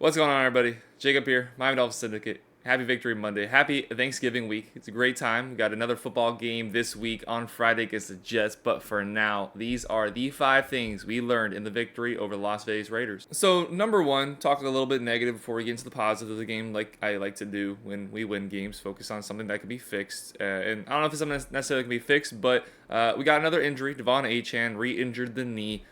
What's going on, everybody? Jacob here, Miami Dolphins Syndicate. Happy Victory Monday. Happy Thanksgiving week. It's a great time. We got another football game this week on Friday against the Jets. But for now, these are the 5 things we learned in the victory over the Las Vegas Raiders. So, number one, talking a little bit negative before we get into the positive of the game, like I like to do when we win games. Focus on something that can be fixed. And I don't know if it's something that necessarily can be fixed, but we got another injury. Devon Achane re-injured the knee.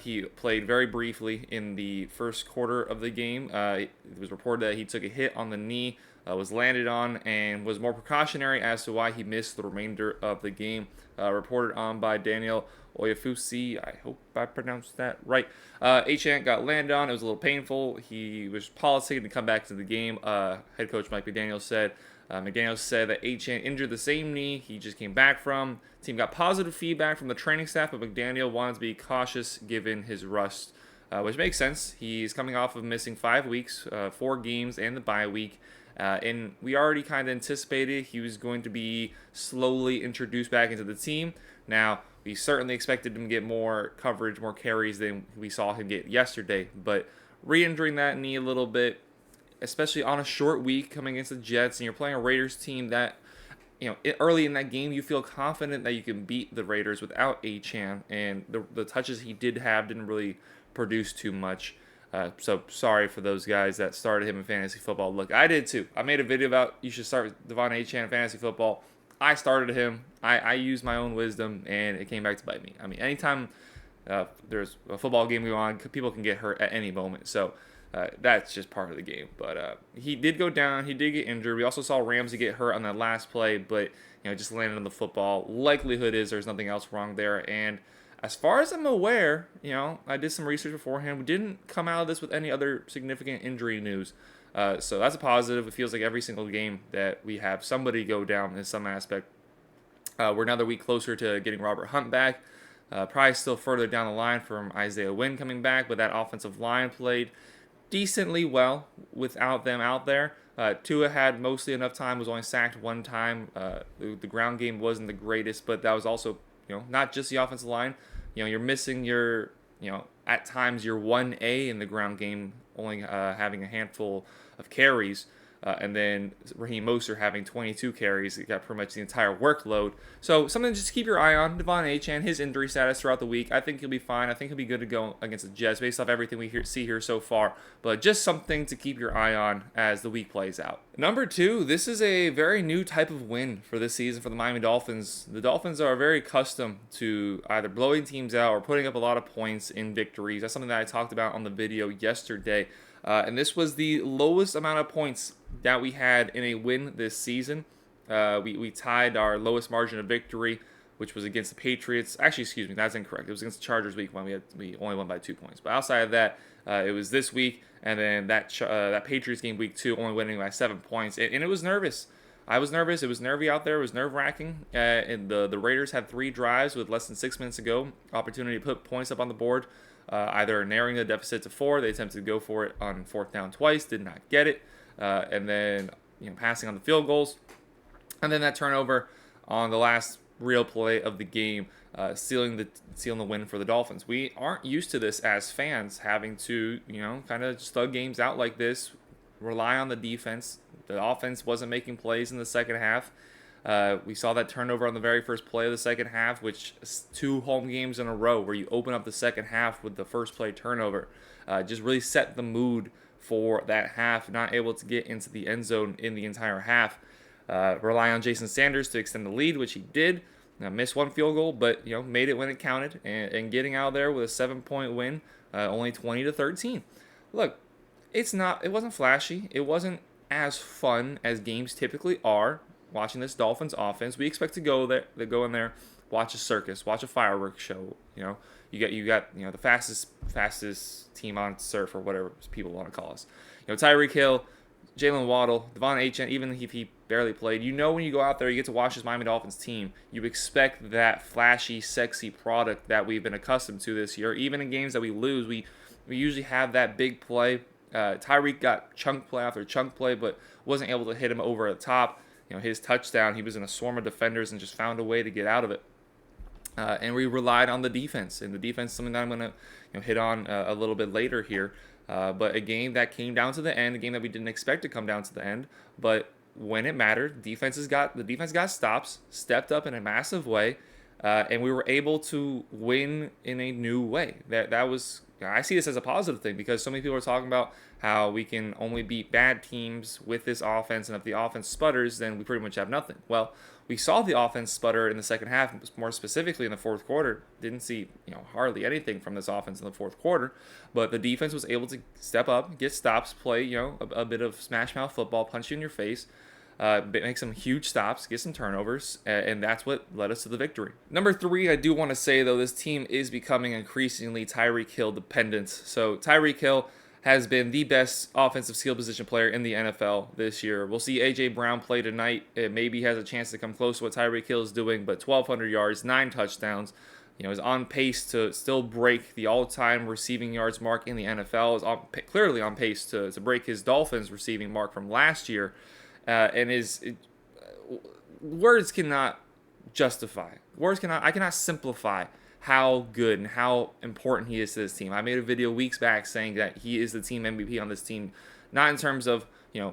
He played very briefly in the first quarter of the game. It was reported that he took a hit on the knee, was landed on, and was more precautionary as to why he missed the remainder of the game. Reported on by Daniel Oyefusi. I hope I pronounced that right. Achane got landed on. It was a little painful. He was politicking to come back to the game. Head coach Mike McDaniel said that Achane injured the same knee he just came back from. Team got positive feedback from the training staff, but McDaniel wanted to be cautious given his rust, which makes sense. He's coming off of missing 5 weeks, 4 games, and the bye week. And we already kind of anticipated he was going to be slowly introduced back into the team. Now, we certainly expected him to get more coverage, more carries than we saw him get yesterday. But re-injuring that knee a little bit, especially on a short week coming against the Jets, and you're playing a Raiders team that, early in that game, you feel confident that you can beat the Raiders without Achane, and the touches he did have didn't really produce too much. So sorry for those guys that started him in fantasy football. Look, I did too. I made a video about you should start with Devon Achane in fantasy football. I started him. I used my own wisdom, and it came back to bite me. I mean, anytime there's a football game going on, people can get hurt at any moment. So that's just part of the game. But he did go down. He did get injured. We also saw Ramsey get hurt on that last play, but just landed on the football. Likelihood is there's nothing else wrong there. And as far as I'm aware, I did some research beforehand. We didn't come out of this with any other significant injury news. So that's a positive. It feels like every single game that we have somebody go down in some aspect. We're another week closer to getting Robert Hunt back. Probably still further down the line from Isaiah Wynn coming back, but that offensive line played decently well without them out there. Tua had mostly enough time, was only sacked 1 time. The ground game wasn't the greatest, but that was also not just the offensive line. You're missing your, at times your 1A in the ground game, only having a handful of carries. And then Raheem Mostert having 22 carries. He got pretty much the entire workload. So something to just keep your eye on. Devon Achane, his injury status throughout the week. I think he'll be fine. I think he'll be good to go against the Jets based off everything we see here so far. But just something to keep your eye on as the week plays out. Number 2, this is a very new type of win for this season for the Miami Dolphins. The Dolphins are very accustomed to either blowing teams out or putting up a lot of points in victories. That's something that I talked about on the video yesterday. And this was the lowest amount of points that we had in a win this season. We tied our lowest margin of victory, which was against the Patriots. Actually, excuse me, that's incorrect. It was against the Chargers week when we only won by 2 points. But outside of that, it was this week, and then that Patriots game week 2 only winning by 7 points. And it was nervous. I was nervous. It was nervy out there. It was nerve-wracking. And the Raiders had 3 drives with less than 6 minutes to go. Opportunity to put points up on the board. Either narrowing the deficit to 4. They attempted to go for it on 4th down twice. Did not get it. And then passing on the field goals. And then that turnover on the last real play of the game, sealing the win for the Dolphins. We aren't used to this as fans, having to kind of slug games out like this, rely on the defense. The offense wasn't making plays in the second half. We saw that turnover on the very first play of the second half, which is 2 home games in a row where you open up the second half with the first play turnover. Just really set the mood for that half, not able to get into the end zone in the entire half. Rely on Jason Sanders to extend the lead, which he did. Missed 1 field goal, but made it when it counted, and getting out there with a 7-point win, only 20-13. Look, it wasn't flashy. It wasn't as fun as games typically are. Watching this Dolphins offense, we expect to go in there, watch a circus, watch a fireworks show. You got the fastest team on surf, or whatever people want to call us. Tyreek Hill, Jalen Waddle, Devon Achane, even if he barely played, when you go out there, you get to watch this Miami Dolphins team, you expect that flashy, sexy product that we've been accustomed to this year. Even in games that we lose, we usually have that big play. Tyreek got chunk play after chunk play, but wasn't able to hit him over the top. His touchdown, he was in a swarm of defenders and just found a way to get out of it. And we relied on the defense. And the defense, something that I'm going to hit on a little bit later here. But a game that came down to the end, a game that we didn't expect to come down to the end. But when it mattered, the defense got stops, stepped up in a massive way, and we were able to win in a new way. That was, I see this as a positive thing, because so many people are talking about how we can only beat bad teams with this offense, and if the offense sputters, then we pretty much have nothing. Well, we saw the offense sputter in the second half, more specifically in the fourth quarter. Didn't see hardly anything from this offense in the fourth quarter, but the defense was able to step up, get stops, play a bit of smash mouth football, punch you in your face, make some huge stops, get some turnovers, and that's what led us to the victory. Number 3, I do want to say, though, this team is becoming increasingly Tyreek Hill dependent. So Tyreek Hill has been the best offensive skill position player in the NFL this year. We'll see A.J. Brown play tonight. It maybe has a chance to come close to what Tyreek Hill is doing, but 1,200 yards, 9 touchdowns, is on pace to still break the all-time receiving yards mark in the NFL, is clearly on pace to break his Dolphins receiving mark from last year, words cannot justify. I cannot simplify how good and how important he is to this team. I made a video weeks back saying that he is the team MVP on this team, not in terms of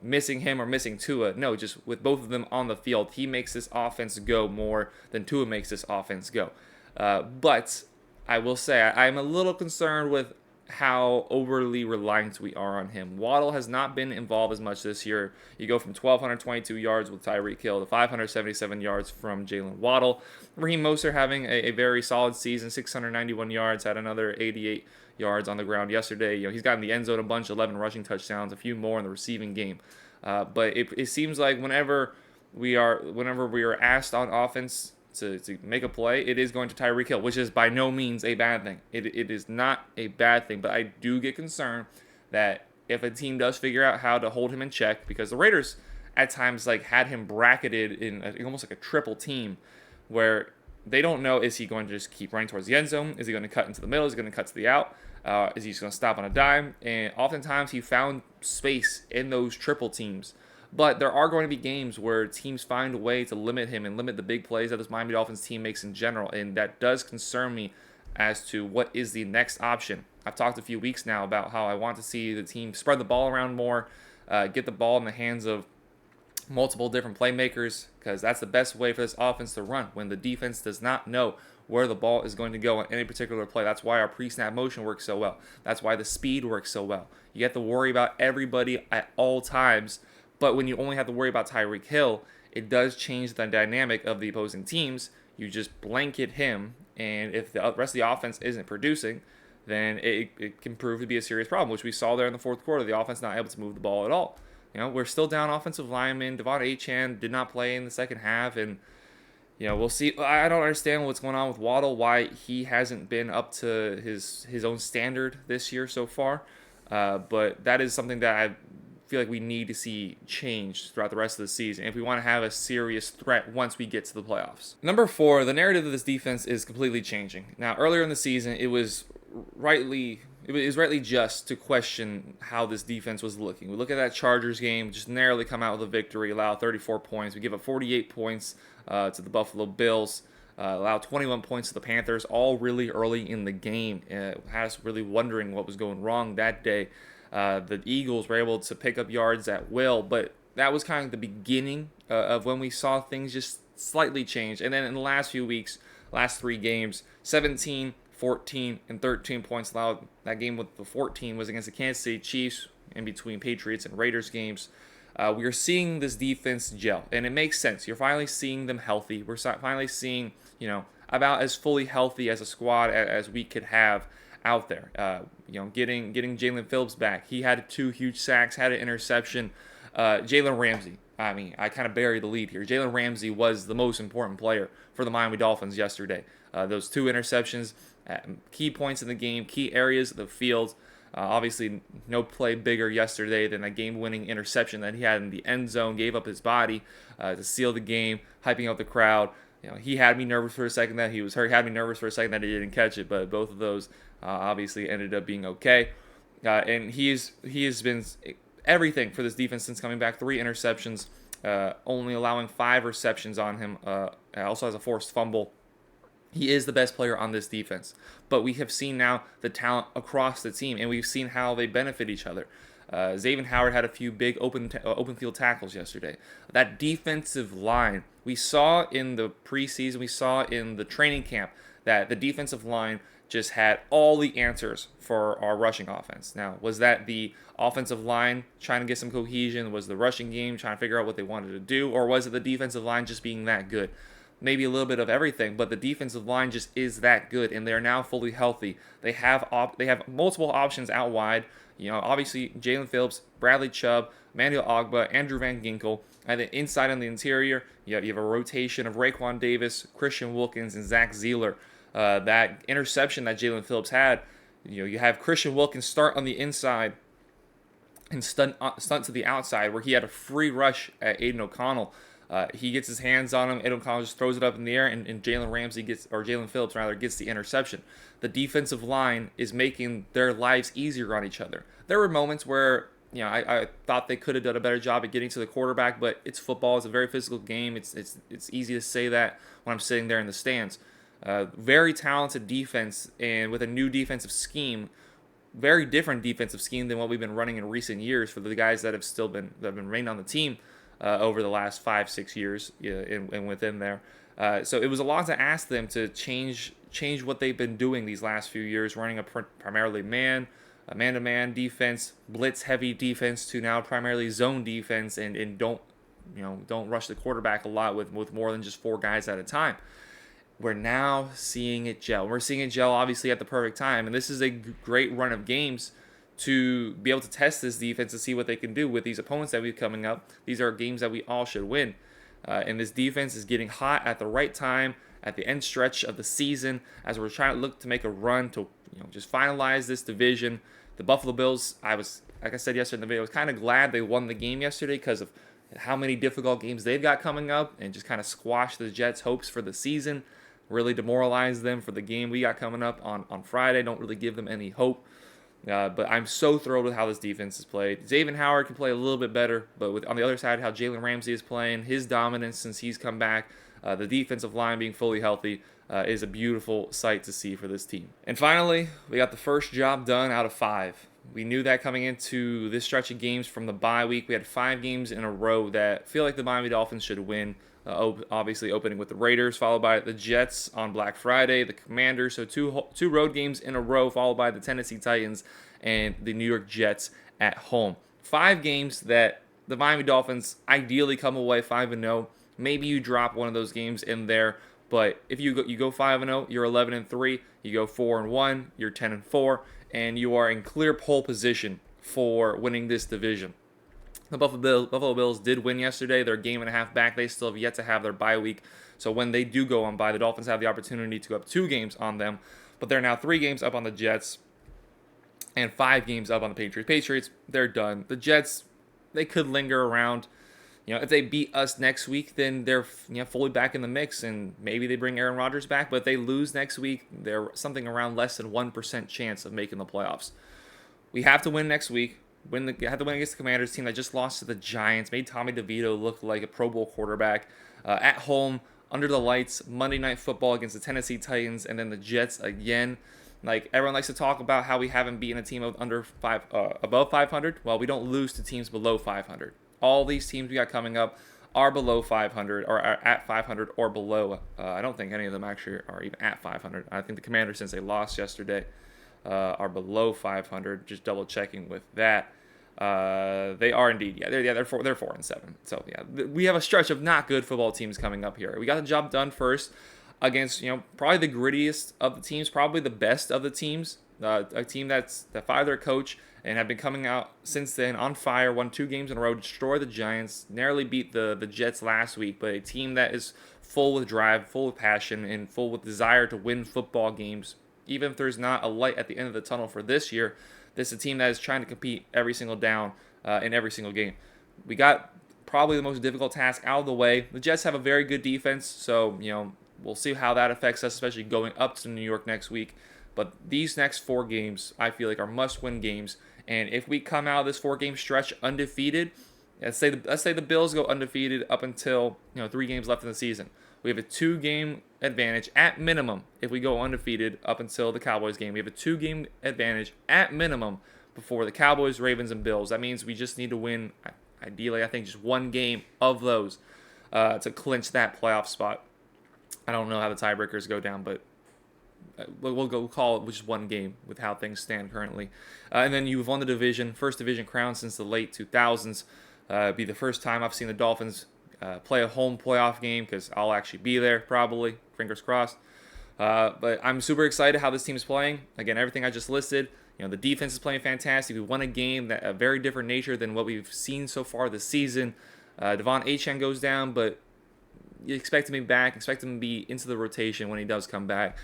missing him or missing Tua. No, just with both of them on the field, he makes this offense go more than Tua makes this offense go. But I will say I'm a little concerned with how overly reliant we are on him. Waddle has not been involved as much this year. You go from 1,222 yards with Tyreek Hill to 577 yards from Jalen Waddle. Raheem Mostert having a very solid season, 691 yards, had another 88 yards on the ground yesterday. He's gotten the end zone a bunch, 11 rushing touchdowns, a few more in the receiving game. But it seems like whenever we are asked on offense to make a play, it is going to Tyreek Hill, which is by no means a bad thing. It is not a bad thing, but I do get concerned that if a team does figure out how to hold him in check, because the Raiders at times had him bracketed in almost like a triple team, where they don't know, is he going to just keep running towards the end zone? Is he going to cut into the middle? Is he going to cut to the out? Is he just going to stop on a dime? And oftentimes he found space in those triple teams. But there are going to be games where teams find a way to limit him and limit the big plays that this Miami Dolphins team makes in general, and that does concern me as to what is the next option. I've talked a few weeks now about how I want to see the team spread the ball around more, get the ball in the hands of multiple different playmakers, because that's the best way for this offense to run when the defense does not know where the ball is going to go on any particular play. That's why our pre-snap motion works so well. That's why the speed works so well. You have to worry about everybody at all times. But when you only have to worry about Tyreek Hill, it does change the dynamic of the opposing teams. You just blanket him, and if the rest of the offense isn't producing, then it can prove to be a serious problem, which we saw there in the fourth quarter. The offense not able to move the ball at all. We're still down offensive linemen. Devon Achane did not play in the second half, and we'll see. I don't understand what's going on with Waddle, why he hasn't been up to his own standard this year so far. But that is something that I feel like we need to see change throughout the rest of the season if we want to have a serious threat once we get to the playoffs. Number 4, the narrative of this defense is completely changing. Now, earlier in the season, it was rightly just to question how this defense was looking. We look at that Chargers game, just narrowly come out with a victory, allow 34 points. We give up 48 points to the Buffalo Bills, allow 21 points to the Panthers, all really early in the game. Had us really wondering what was going wrong that day. The Eagles were able to pick up yards at will, but that was kind of the beginning of when we saw things just slightly change. And then in the last few weeks, last 3 games, 17, 14, and 13 points allowed. That game with the 14 was against the Kansas City Chiefs, in between Patriots and Raiders games. We are seeing this defense gel, and it makes sense. You're finally seeing them healthy. We're finally seeing, about as fully healthy as a squad as we could have out there. Getting Jalen Phillips back. He had 2 huge sacks, had an interception. Jalen Ramsey. I kind of buried the lead here. Jalen Ramsey was the most important player for the Miami Dolphins yesterday. Those 2 interceptions, key points in the game, key areas of the field. Obviously, no play bigger yesterday than that game-winning interception that he had in the end zone. Gave up his body to seal the game, hyping up the crowd. He had me nervous for a second that he was hurt. He had me nervous for a second that he didn't catch it, but both of those obviously ended up being okay. And he has been everything for this defense since coming back. 3 interceptions, only allowing 5 receptions on him. Also has a forced fumble. He is the best player on this defense. But we have seen now the talent across the team, and we've seen how they benefit each other. Xavier Howard had a few big open field tackles yesterday. That defensive line, we saw in the preseason, we saw in the training camp that the defensive line just had all the answers for our rushing offense. Now, was that the offensive line trying to get some cohesion? Was the rushing game trying to figure out what they wanted to do? Or was it the defensive line just being that good? Maybe a little bit of everything, but the defensive line just is that good, and they're now fully healthy. They have multiple options out wide. Obviously Jalen Phillips, Bradley Chubb, Emmanuel Ogbah, Andrew Van Ginkel. And then inside on the interior, you have a rotation of Raekwon Davis, Christian Wilkins, and Zach Zeeler. That interception that Jalen Phillips had, you have Christian Wilkins start on the inside and stunt to the outside, where he had a free rush at Aiden O'Connell. He gets his hands on him. Aiden O'Connell just throws it up in the air, and Jalen Phillips gets the interception. The defensive line is making their lives easier on each other. There were moments where I thought they could have done a better job at getting to the quarterback, but it's football. It's a very physical game. It's easy to say that when I'm sitting there in the stands. Very talented defense, and with a new defensive scheme, very different defensive scheme than what we've been running in recent years for the guys that have been reigned on the team over the last 5-6 years and within there. So it was a lot to ask them to change what they've been doing these last few years, running a primarily man-to-man defense, blitz-heavy defense, to now primarily zone defense, and don't rush the quarterback a lot with more than just 4 guys at a time. We're now seeing it gel. We're seeing it gel obviously at the perfect time, and this is a great run of games to be able to test this defense and see what they can do with these opponents that we have coming up. These are games that we all should win. And this defense is getting hot at the right time, at the end stretch of the season, as we're trying to look to make a run to just finalize this division. The Buffalo Bills, like I said yesterday in the video, I was kind of glad they won the game yesterday because of how many difficult games they've got coming up, and just kind of squash the Jets' hopes for the season, really demoralize them for the game we got coming up on Friday. Don't really give them any hope. But I'm so thrilled with how this defense is played. Xavier Howard can play a little bit better, but on the other side, how Jalen Ramsey is playing, his dominance since he's come back, the defensive line being fully healthy, is a beautiful sight to see for this team. And finally, we got the first job done out of 5. We knew that coming into this stretch of games from the bye week. We had 5 games in a row that feel like the Miami Dolphins should win. Obviously opening with the Raiders, followed by the Jets on Black Friday, the Commanders, so two road games in a row, followed by the Tennessee Titans and the New York Jets at home. 5 games that the Miami Dolphins ideally come away 5-0. Maybe you drop one of those games in there, but if you go 5-0, you're 11-3. You go 4-1, you're 10-4, and you are in clear pole position for winning this division. The Buffalo Bills did win yesterday. They're a game and a half back. They still have yet to have their bye week. So when they do go on bye, the Dolphins have the opportunity to go up 2 games on them. But they're now 3 games up on the Jets and 5 games up on the Patriots. Patriots, they're done. The Jets, they could linger around. If they beat us next week, then they're fully back in the mix, and maybe they bring Aaron Rodgers back. But if they lose next week, they're something around less than 1% chance of making the playoffs. We have to win next week. Have to win against the Commanders team that just lost to the Giants, made Tommy DeVito look like a Pro Bowl quarterback. At home, under the lights, Monday Night Football against the Tennessee Titans, and then the Jets again. Like, everyone likes to talk about how we haven't beaten a team above 500. Well, we don't lose to teams below 500. All these teams we got coming up are below 500, or are at 500 or below. I don't think any of them actually are even at 500. I think the Commanders, since they lost yesterday, are below 500. Just double checking with that. They are indeed. They're 4-7. So we have a stretch of not good football teams coming up here. We got the job done first against probably the grittiest of the teams, probably the best of the teams. A team that fired their coach and have been coming out since then on fire. Won 2 games in a row, destroyed the Giants, narrowly beat the Jets last week. But a team that is full with drive, full with passion, and full with desire to win football games. Even if there's not a light at the end of the tunnel for this year, this is a team that is trying to compete every single down in every single game. We got probably the most difficult task out of the way. The Jets have a very good defense, so we'll see how that affects us, especially going up to New York next week. But these next 4 games, I feel like, are must-win games. And if we come out of this 4-game stretch undefeated, let's say the Bills go undefeated up until 3 games left in the season. We have a 2-game advantage at minimum if we go undefeated up until the Cowboys game. We have a 2-game advantage at minimum before the Cowboys, Ravens, and Bills. That means we just need to win, ideally, I think, just 1 game of those to clinch that playoff spot. I don't know how the tiebreakers go down, but we'll call it just 1 game with how things stand currently. And then you've won the division, first division crown since the late 2000s. It'd be the first time I've seen the Dolphins play a home playoff game, because I'll actually be there probably, fingers crossed. But I'm super excited how this team is playing. Again, everything I just listed. The defense is playing fantastic. We won a game that a very different nature than what we've seen so far this season. Devon Achane goes down, but you expect him to be back. Expect him to be into the rotation when he does come back.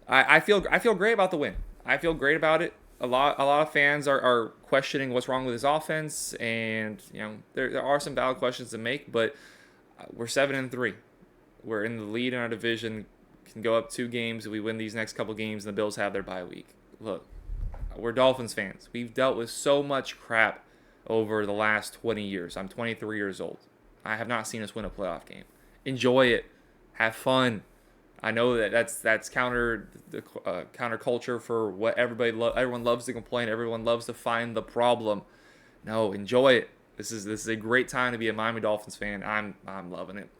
I feel great about the win. I feel great about it. A lot of fans are questioning what's wrong with his offense, and there are some valid questions to make. But we're 7-3. We're in the lead in our division. Can go up 2 games if we win these next couple games, and the Bills have their bye week. Look, we're Dolphins fans. We've dealt with so much crap over the last 20 years. I'm 23 years old. I have not seen us win a playoff game. Enjoy it. Have fun. I know that's counter culture for what everyone loves to complain. Everyone loves to find the problem. No, enjoy it. This is a great time to be a Miami Dolphins fan. I'm loving it.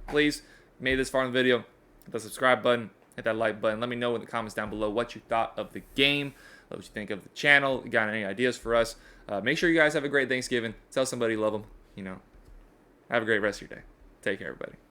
Please, made this far in the video, hit the subscribe button, hit that like button. Let me know in the comments down below what you thought of the game, what you think of the channel. You got any ideas for us? Make sure you guys have a great Thanksgiving. Tell somebody you love them. Have a great rest of your day. Take care, everybody.